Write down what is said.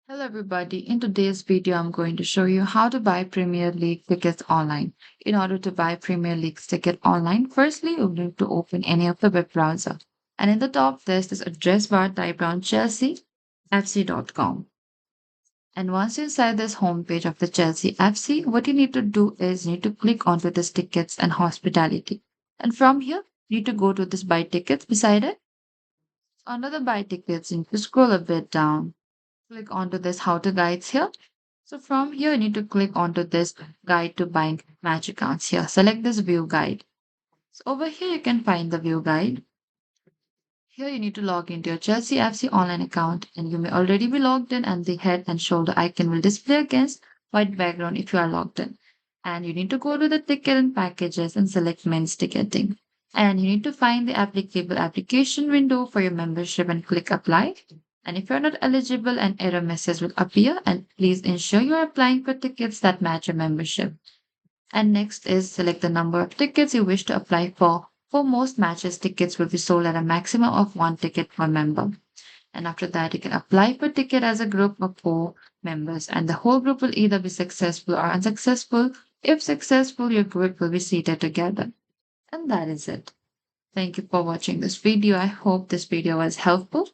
Hello everybody, in today's video I'm going to show you how to buy Premier League tickets online. In order to buy Premier League's ticket online, firstly you need to open any of the web browser. And in the top there's this address bar, type down chelseafc.com. And once you're inside this homepage of the Chelsea FC, what you need to do is you need to click onto this tickets and hospitality. And from here, you need to go to this buy tickets beside it. Under the buy tickets, you need to scroll a bit down. Click onto this how to guides here. So from here, you need to click onto this guide to buying match accounts here. Select this view guide. So over here, you can find the view guide. Here you need to log into your Chelsea FC online account and you may already be logged in and the head and shoulder icon will display against white background if you are logged in. And you need to go to the ticket and packages and select men's ticketing. And you need to find the applicable application window for your membership and click apply. And if you're not eligible, an error message will appear and please ensure you are applying for tickets that match your membership. And next is select the number of tickets you wish to apply for. For most matches, tickets will be sold at a maximum of one ticket per member. And after that, you can apply for ticket as a group of four members, and the whole group will either be successful or unsuccessful. If successful, your group will be seated together. And that is it. Thank you for watching this video. I hope this video was helpful.